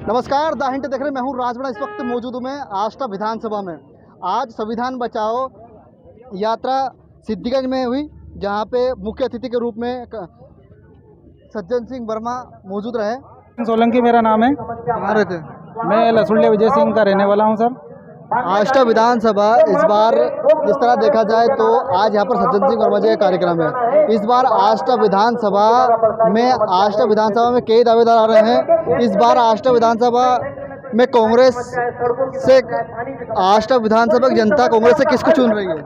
नमस्कार, the hint देख रहे, मैं हूँ राजवाड़ा। इस वक्त मौजूद हूँ मैं आष्टा विधानसभा में। आज संविधान बचाओ यात्रा सिद्धिगंज में हुई, जहाँ पे मुख्य अतिथि के रूप में सज्जन सिंह वर्मा मौजूद रहे। सोलंकी मेरा नाम है। कहाँ रहते? मैं लसुल्ले विजय सिंह का रहने वाला हूँ सर। आष्टा विधानसभा इस बार जिस तरह देखा जाए तो आज यहाँ पर सज्जन सिंह वर्मा जी का कार्यक्रम है। इस बार आष्टा विधानसभा में कई दावेदार आ रहे हैं। इस बार आष्टा विधानसभा में कांग्रेस से आष्टा विधानसभा की जनता कांग्रेस से किसको चुन रही है?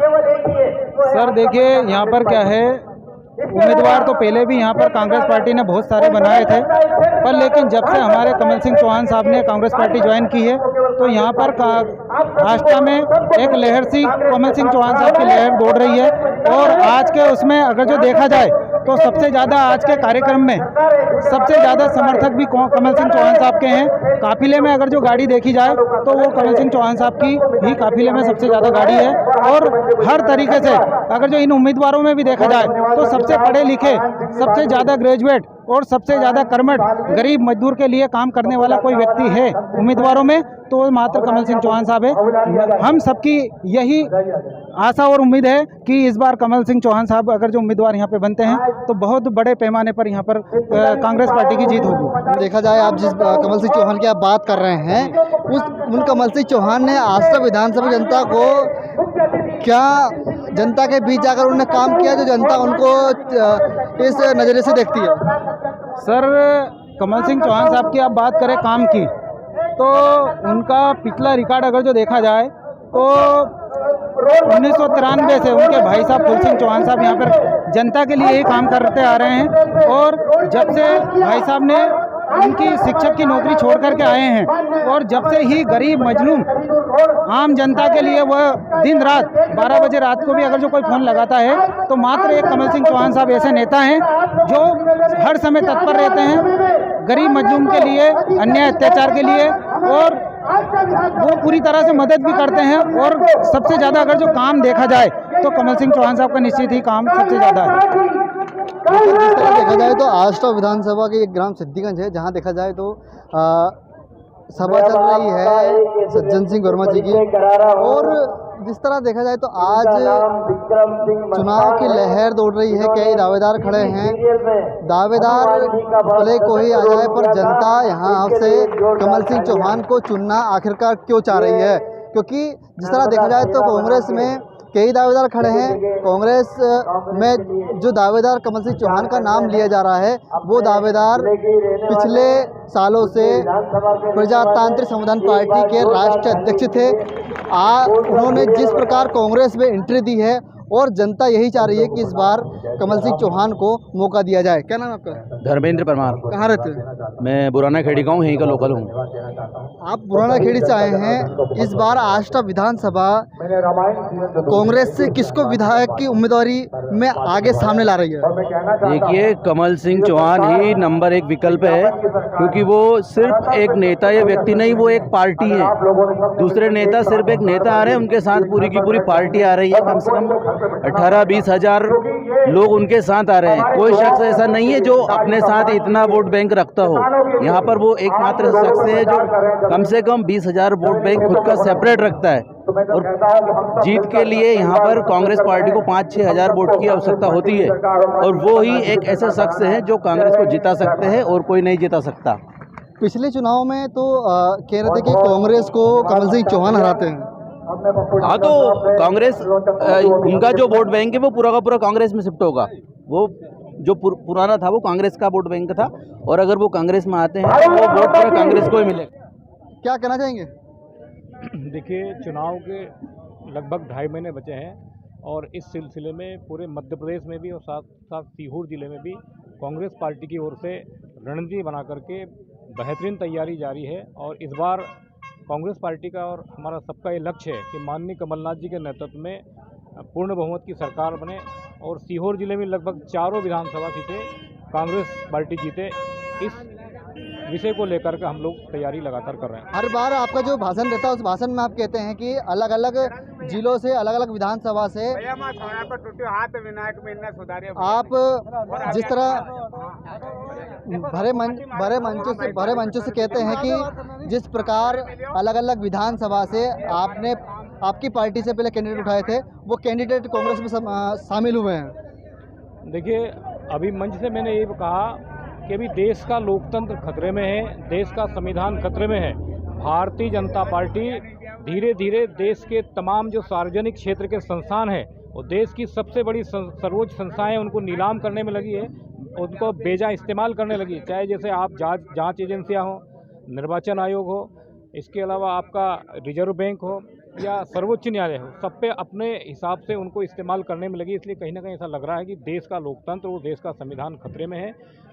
सर देखिए, यहाँ पर क्या है, उम्मीदवार तो पहले भी यहाँ पर कांग्रेस पार्टी ने बहुत सारे बनाए थे, पर लेकिन जब से हमारे कमल सिंह चौहान साहब ने कांग्रेस पार्टी ज्वाइन की है तो यहाँ पर आष्टा में एक लहर सी कमल सिंह चौहान साहब की लहर दौड़ रही है। और आज के उसमें अगर जो देखा जाए तो सबसे ज़्यादा आज के कार्यक्रम में सबसे ज़्यादा समर्थक भी कमल सिंह चौहान साहब के हैं। काफिले में अगर जो गाड़ी देखी जाए तो वो कमल सिंह चौहान साहब की ही काफिले में सबसे ज़्यादा गाड़ी है। और हर तरीके से अगर जो इन उम्मीदवारों में भी देखा जाए तो सबसे पढ़े लिखे, सबसे ज़्यादा ग्रेजुएट और सबसे ज़्यादा कर्मठ गरीब मजदूर के लिए काम करने वाला कोई व्यक्ति है उम्मीदवारों में तो वो मात्र कमल सिंह चौहान साहब है। हम सबकी यही आशा और उम्मीद है कि इस बार कमल सिंह चौहान साहब अगर जो उम्मीदवार यहाँ पे बनते हैं तो बहुत बड़े पैमाने पर यहाँ पर कांग्रेस पार्टी की जीत होगी। देखा जाए, आप जिस कमल सिंह चौहान की आप बात कर रहे हैं, उन कमल सिंह चौहान ने आष्टा विधानसभा जनता को क्या जनता के बीच जाकर उन्होंने काम किया जो जनता उनको इस नज़रिए से देखती है? सर, कमल सिंह चौहान साहब की आप बात करें काम की तो उनका पिछला रिकॉर्ड अगर जो देखा जाए तो 1993 से उनके भाई साहब फूल सिंह चौहान साहब यहाँ पर जनता के लिए ही काम करते आ रहे हैं। और जब से भाई साहब ने उनकी शिक्षक की नौकरी छोड़ करके आए हैं और जब से ही गरीब मजलूम आम जनता के लिए वह दिन रात 12 बजे रात को भी अगर जो कोई फ़ोन लगाता है तो मात्र एक कमल सिंह चौहान साहब ऐसे नेता हैं जो हर समय तत्पर रहते हैं गरीब मजलूम के लिए, अन्याय अत्याचार के लिए, और वो पूरी तरह से मदद भी करते हैं। और सबसे ज़्यादा अगर जो काम देखा जाए तो कमल सिंह चौहान साहब का निश्चित ही काम सबसे ज़्यादा है। जिस तरह देखा जाए तो आष्टा विधानसभा के एक ग्राम सिद्धिगंज है, जहां देखा जाए तो सभा चल रही है सज्जन सिंह वर्मा जी की। और जिस तरह देखा जाए तो आज चुनाव की लहर दौड़ रही है, कई दावेदार खड़े हैं। दावेदार भले कोई आ जाए पर जनता यहाँ से कमल सिंह चौहान को चुनना आखिरकार क्यों चाह रही है? क्योंकि जिस तरह देखा जाए तो कांग्रेस में कई दावेदार खड़े हैं। कांग्रेस में जो दावेदार कमल सिंह चौहान का नाम लिया जा रहा है वो दावेदार पिछले सालों से प्रजातांत्रिक संविधान पार्टी के राष्ट्रीय अध्यक्ष थे। उन्होंने जिस प्रकार कांग्रेस में एंट्री दी है और जनता यही चाह रही है कि इस बार कमल सिंह चौहान को मौका दिया जाए। क्या नाम आपका? धर्मेंद्र परमार। कहाँ रहते हैं? मैं बुराना खेड़ी का हूँ, यहीं का लोकल हूँ। आप बुराना खेड़ी से आए हैं। इस बार आष्टा विधानसभा कांग्रेस से किसको विधायक की उम्मीदवारी में आगे सामने ला रही है? देखिए, कमल सिंह चौहान ही नंबर 1 विकल्प है, क्योंकि वो सिर्फ एक नेता या व्यक्ति नहीं, वो एक पार्टी है। दूसरे नेता सिर्फ एक नेता आ रहे हैं, उनके साथ पूरी की पूरी पार्टी आ रही है। कम से कम 18-20 हज़ार लोग उनके साथ आ रहे हैं। कोई शख्स ऐसा नहीं है जो अपने साथ इतना वोट बैंक रखता हो। यहाँ पर वो एकमात्र शख्स है जो कम से कम 20,000 वोट बैंक खुद का सेपरेट रखता है। और जीत के लिए यहाँ पर कांग्रेस पार्टी को 5-6 हज़ार वोट की आवश्यकता होती है, और वो ही एक ऐसा शख्स है जो कांग्रेस को जिता सकते हैं और कोई नहीं जिता सकता। पिछले चुनाव में तो कह रहे थे कि कांग्रेस को कमल सिंह चौहान हराते हैं। हाँ, तो कांग्रेस उनका जो वोट बैंक है वो पूरा का पूरा कांग्रेस में शिफ्ट होगा। वो जो पुराना था वो कांग्रेस का वोट बैंक था, और अगर वो कांग्रेस में आते हैं तो वो वोट पूरा कांग्रेस को ही मिलेगा। क्या कहना चाहेंगे? देखिए, चुनाव के लगभग 2.5 महीने बचे हैं और इस सिलसिले में पूरे मध्य प्रदेश में भी और साथ साथ सीहोर जिले में भी कांग्रेस पार्टी की ओर से रणनीति बना करके बेहतरीन तैयारी जारी है। और इस बार कांग्रेस पार्टी का और हमारा सबका ये लक्ष्य है कि माननीय कमलनाथ जी के नेतृत्व में पूर्ण बहुमत की सरकार बने और सीहोर जिले में लगभग 4 विधानसभा सीटें कांग्रेस पार्टी जीते। इस विषय को लेकर के हम लोग तैयारी लगातार कर रहे हैं। हर बार आपका जो भाषण रहता है उस भाषण में आप कहते हैं कि अलग अलग जिलों से, अलग अलग विधानसभा से आप जिस तरह भरे मंचों से कहते हैं कि जिस प्रकार अलग अलग विधानसभा से आपने आपकी पार्टी से पहले कैंडिडेट उठाए थे, वो कैंडिडेट कांग्रेस में शामिल हुए हैं। देखिए, अभी मंच से मैंने ये कहा कि अभी देश का लोकतंत्र खतरे में है, देश का संविधान खतरे में है। भारतीय जनता पार्टी धीरे धीरे देश के तमाम जो सार्वजनिक क्षेत्र के संस्थान हैं और देश की सबसे बड़ी सर्वोच्च संस्थाएं उनको नीलाम करने में लगी है, उनको बेजा इस्तेमाल करने लगी है। चाहे जैसे आप जांच एजेंसियां हो, निर्वाचन आयोग हो, इसके अलावा आपका रिजर्व बैंक हो या सर्वोच्च न्यायालय हो, सब पे अपने हिसाब से उनको इस्तेमाल करने में लगी। इसलिए कहीं ना कहीं ऐसा लग रहा है कि देश का लोकतंत्र और देश का संविधान खतरे में है।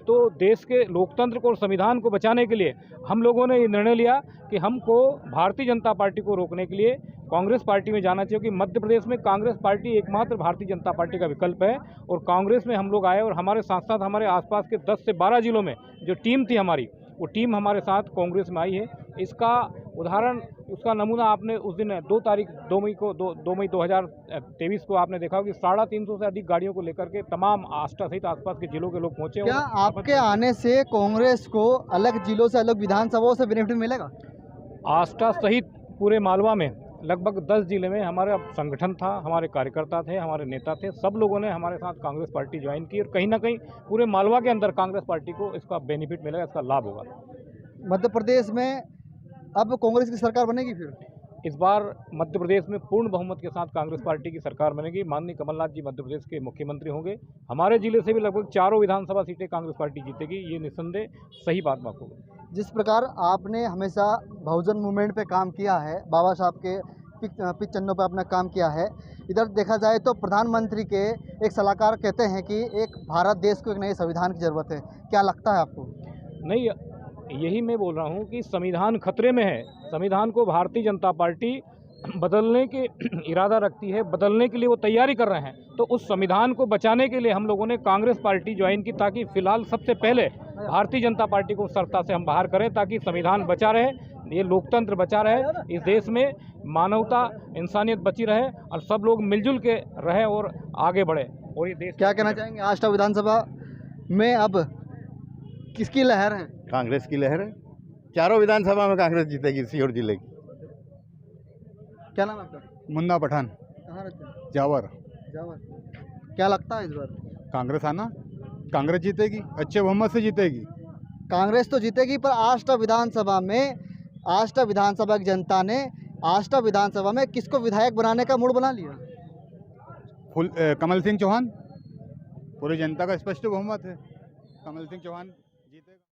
तो देश के लोकतंत्र को और संविधान को बचाने के लिए हम लोगों ने ये निर्णय लिया कि हमको भारतीय जनता पार्टी को रोकने के लिए कांग्रेस पार्टी में जाना चाहिए, क्योंकि मध्य प्रदेश में कांग्रेस पार्टी एकमात्र भारतीय जनता पार्टी का विकल्प है। और कांग्रेस में हम लोग आए और हमारे साथ साथ हमारे आसपास के 10 से 12 जिलों में जो टीम थी हमारी, वो टीम हमारे साथ कांग्रेस में आई है। इसका उदाहरण, उसका नमूना आपने उस दिन 2 मई 2023 को आपने देखा कि 350 से अधिक गाड़ियों को लेकर के तमाम आष्टा सहित आसपास के जिलों के लोग पहुंचे। क्या आपके आने से कांग्रेस को अलग जिलों से, अलग विधानसभाओं से बेनिफिट मिलेगा? आष्टा सहित पूरे मालवा में लगभग 10 जिले में हमारा संगठन था, हमारे कार्यकर्ता थे, हमारे नेता थे, सब लोगों ने हमारे साथ कांग्रेस पार्टी ज्वाइन की और कहीं ना कहीं पूरे मालवा के अंदर कांग्रेस पार्टी को इसका बेनिफिट मिलेगा, इसका लाभ होगा। मध्य प्रदेश में अब कांग्रेस की सरकार बनेगी फिर? इस बार मध्य प्रदेश में पूर्ण बहुमत के साथ कांग्रेस पार्टी की सरकार बनेगी। माननीय कमलनाथ जी मध्य प्रदेश के मुख्यमंत्री होंगे। हमारे जिले से भी लगभग 4 विधानसभा सीटें कांग्रेस पार्टी जीतेगी, ये निस्संदेह सही बात होगी। जिस प्रकार आपने हमेशा बहुजन मूवमेंट पे काम किया है, बाबा साहब के पिच चिन्हों पर अपना काम किया है, इधर देखा जाए तो प्रधानमंत्री के एक सलाहकार कहते हैं कि एक भारत देश को एक नए संविधान की ज़रूरत है। क्या लगता है आपको? नहीं, यही मैं बोल रहा हूँ कि संविधान खतरे में है। संविधान को भारतीय जनता पार्टी बदलने के इरादा रखती है, बदलने के लिए वो तैयारी कर रहे हैं। तो उस संविधान को बचाने के लिए हम लोगों ने कांग्रेस पार्टी ज्वाइन की, ताकि फिलहाल सबसे पहले भारतीय जनता पार्टी को सत्ता से हम बाहर करें, ताकि संविधान बचा रहे, ये लोकतंत्र बचा रहे, इस देश में मानवता, इंसानियत बची रहे और सब लोग मिलजुल के रहे और आगे बढ़े। और ये देश, क्या कहना चाहेंगे? आष्टा विधानसभा में अब किसकी लहर है? कांग्रेस की लहर है। चारों विधानसभा में कांग्रेस जीतेगी सीहोर जिले की। क्या नाम है आपका? मुन्ना पठान, कहाँ रहते हैं? जावर। जावर। क्या लगता है इस बार कांग्रेस आना, कांग्रेस जीतेगी, अच्छे बहुमत से जीतेगी। कांग्रेस तो जीतेगी, पर आष्टा विधानसभा में, आष्टा विधानसभा की जनता ने आष्टा विधानसभा में किसको विधायक बनाने का मूड बना लिया? कमल सिंह चौहान। पूरी जनता का स्पष्ट बहुमत है, कमल सिंह चौहान जीतेगा।